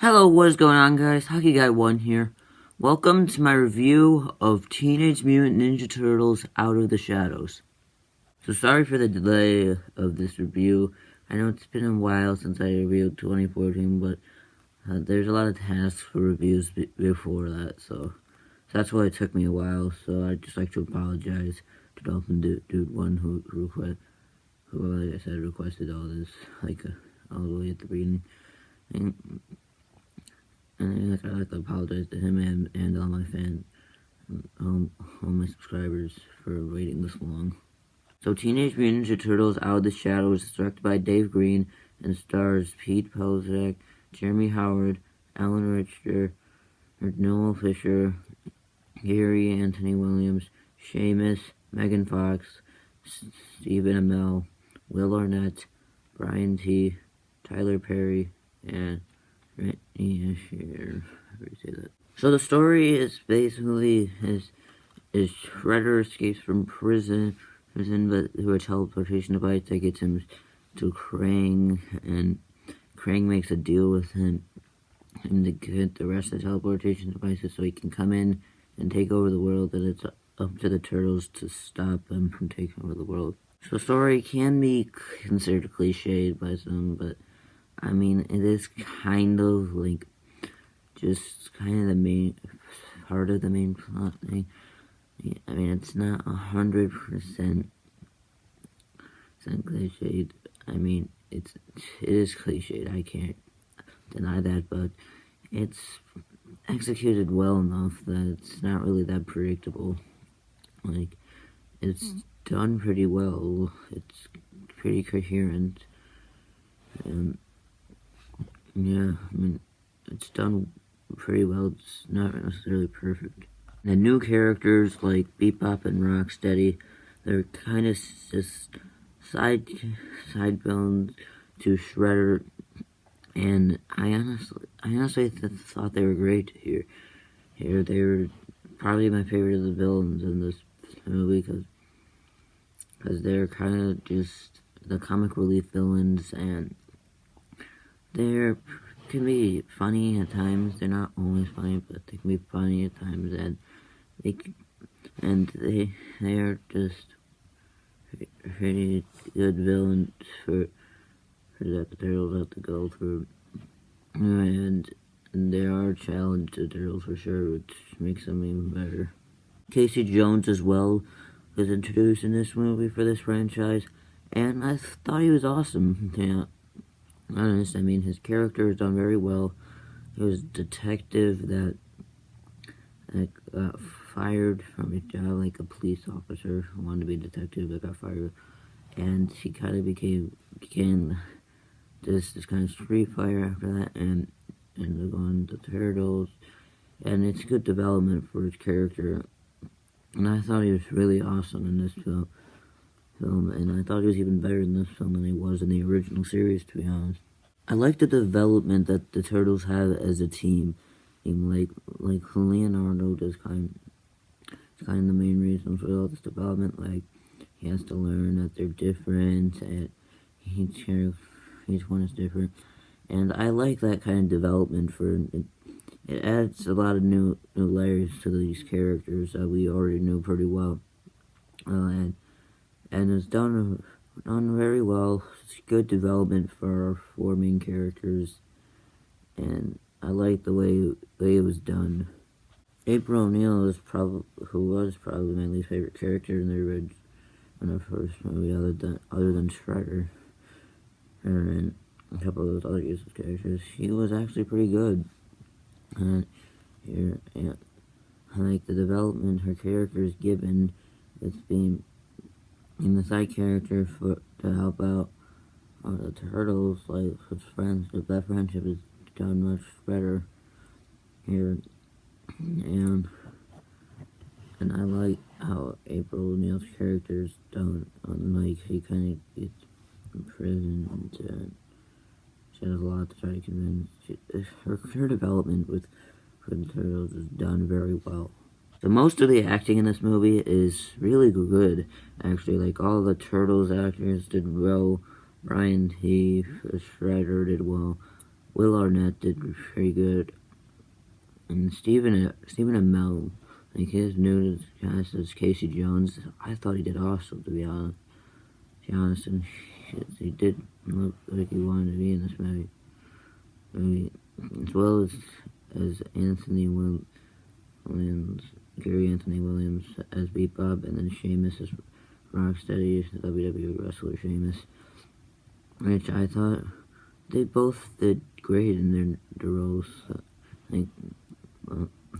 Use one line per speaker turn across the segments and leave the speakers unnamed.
Hello, what is going on, guys? Hockey Guy 1 here. Welcome to my review of Teenage Mutant Ninja Turtles Out of the Shadows. So sorry for the delay of this review. I know it's been a while since I reviewed 2014, but there's a lot of tasks for reviews before that, so that's why it took me a while. So I'd just like to apologize to Dolphin Dude 1 who like I said, requested all this, all the way at the beginning. And I'd like to apologize to him and all my fans, all my subscribers for waiting this long. So Teenage Mutant Ninja Turtles Out of the Shadows is directed by Dave Green and stars Pete Pelzak, Jeremy Howard, Alan Richter, Noel Fisher, Gary Anthony Williams, Seamus, Megan Fox, Stephen Amell, Will Arnett, Brian T., Tyler Perry, and Brittany Asher. How do you say that? So the story is basically is Shredder escapes from prison, but through a teleportation device that gets him to Krang, and Krang makes a deal with him to get the rest of the teleportation devices so he can come in and take over the world, and it's up to the Turtles to stop him from taking over the world. So the story can be considered cliched by some, but I mean, it is kind of like just kind of the main part of the main plot thing. I mean, it's not 100% cliched. I mean, it is cliched. I can't deny that, but it's executed well enough that it's not really that predictable. Like, it's done pretty well. It's pretty coherent. Yeah, I mean, it's done pretty well. It's not necessarily perfect. The new characters like Bebop and Rocksteady, they're kind of just side villains to Shredder, and I honestly thought they were great here. They were probably my favorite of the villains in this movie because they're kind of just the comic relief villains, and they can be funny at times. They're not always funny, but they can be funny at times, and they are just pretty good villains for that the Turtles have to go through, and they are a challenge to the Turtles for sure, which makes them even better. Casey Jones as well was introduced in this movie for this franchise, and I thought he was awesome. Yeah. Honest, I mean, his character is done very well. He was a detective that got fired from his job, like a police officer who wanted to be a detective that got fired, and he kind of became this kind of street fighter after that, and they're going to Turtles, and it's good development for his character, and I thought he was really awesome in this film, and I thought he was even better in this film than he was in the original series, to be honest. I like the development that the Turtles have as a team. Like Leonardo is kind of the main reason for all this development. Like, he has to learn that they're different, and each one is different. And I like that kind of development for it. It adds a lot of new layers to these characters that we already knew pretty well. And it's done very well. It's good development for our four main characters, and I like the way it was done. April O'Neil who was probably my least favorite character in the first movie, other than Shredder, and a couple of those other useless characters. She was actually pretty good. And I like the development her character is given. It's being in the side character to help out the Turtles, like his friendship. That friendship is done much better here, and I like how April O'Neil's character is done. Like, he kind of gets in prison, and she has a lot to try to convince. Her development with the Turtles is done very well. So most of the acting in this movie is really good, actually. Like, all the Turtles actors did well. Brian T. Shredder did well. Will Arnett did very good, and Stephen Amell, like his new cast as Casey Jones, I thought he did awesome, to be honest. And he did look like he wanted to be in this movie, as well as Anthony Williams, Gary Anthony Williams as Bebop, and then Sheamus as Rocksteady, the WWE wrestler Sheamus, which I thought they both did great in their roles. I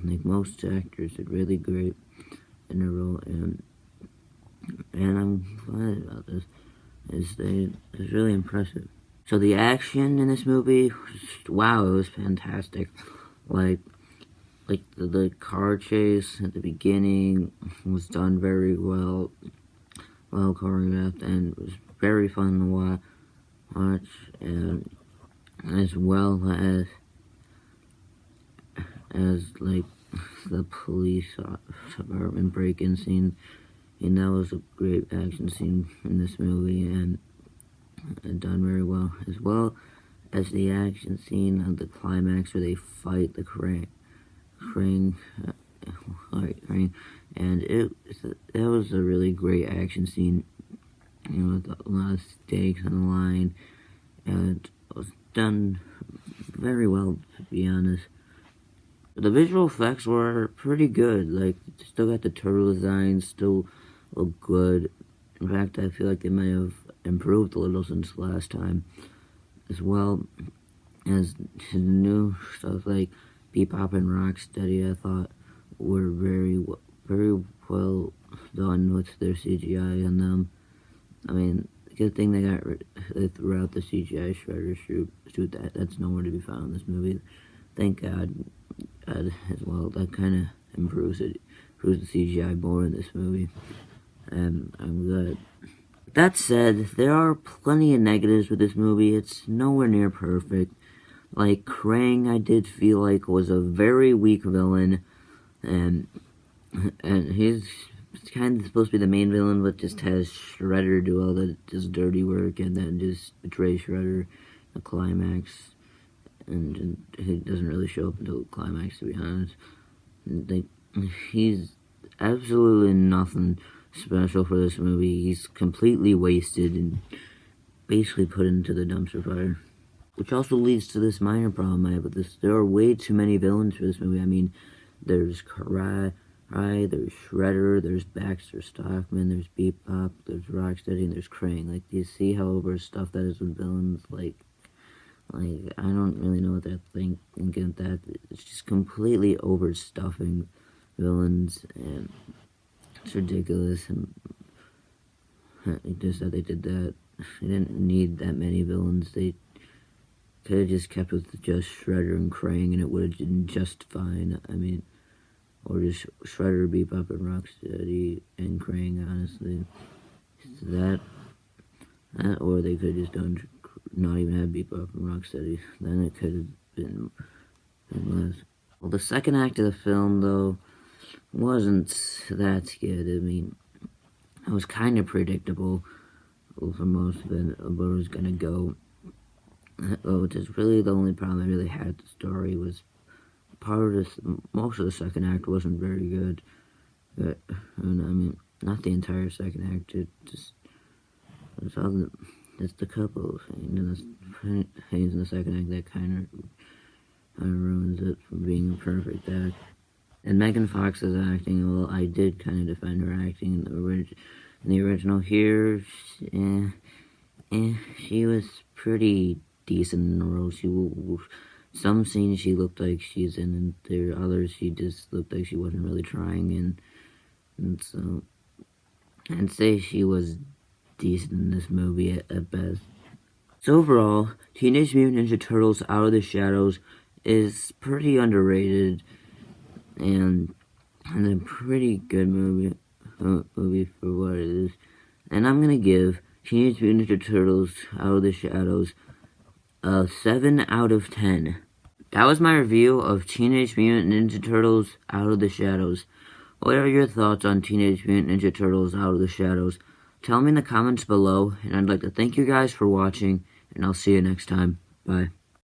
think most actors did really great in their role, and I'm glad about this. It's really impressive. So the action in this movie, wow, it was fantastic. Like the car chase at the beginning was done very well choreographed, and it was very fun to watch, and as well as like the police department break-in scene, and that was a great action scene in this movie, and done very well as the action scene of the climax where they fight the crane, and that was a really great action scene, with a lot of stakes on the line, and it was done very well, to be honest. The visual effects were pretty good. Like, still got the turtle designs, still look good. In fact, I feel like they might have improved a little since last time, as well as new stuff like Bebop and Rocksteady. I thought were very well done with their CGI on them. I mean, good thing they threw out the CGI shredder shoot that's nowhere to be found in this movie. Thank God, as well. That kind of improves the CGI more in this movie, and I'm glad. That said, there are plenty of negatives with this movie. It's nowhere near perfect. Like, Krang, I did feel like was a very weak villain, and he's kind of supposed to be the main villain, but just has Shredder do all the dirty work, and then just betray Shredder the climax, and he doesn't really show up until the climax, to be honest. He's absolutely nothing special for this movie. He's completely wasted and basically put into the dumpster fire. Which also leads to this minor problem I have with this. There are way too many villains for this movie. I mean, there's Karai, there's Shredder, there's Baxter Stockman, there's Bebop, there's Rocksteady, and there's Krang. Like, do you see how overstuffed that is with villains? Like, I don't really know what to think and get that. It's just completely overstuffing villains, and it's ridiculous. And just that they did that. They didn't need that many villains. They could have just kept with just Shredder and Krang, and it would have been just fine. I mean, or just Shredder, Bebop, and Rocksteady, and Krang, honestly. So that, or they could have just done, not even have Bebop and Rocksteady. Then it could have been less. Well, the second act of the film, though, wasn't that good. I mean, it was kind of predictable for most of it, where it was going to go. Which is really the only problem I really had with the story. Was most of the second act wasn't very good. But, I mean, not the entire second act, just a couple of things in the second act that kind of ruins it from being a perfect act. And Megan Fox's acting, well, I did kind of defend her acting in the original. Here, she was pretty decent in the role. Some scenes she looked like she's in, and there are others she just looked like she wasn't really trying in. And so, I'd say she was decent in this movie at best. So overall, Teenage Mutant Ninja Turtles Out of the Shadows is pretty underrated, and a pretty good movie for what it is. And I'm gonna give Teenage Mutant Ninja Turtles Out of the Shadows a 7 out of 10. That was my review of Teenage Mutant Ninja Turtles Out of the Shadows. What are your thoughts on Teenage Mutant Ninja Turtles Out of the Shadows? Tell me in the comments below, and I'd like to thank you guys for watching, and I'll see you next time. Bye.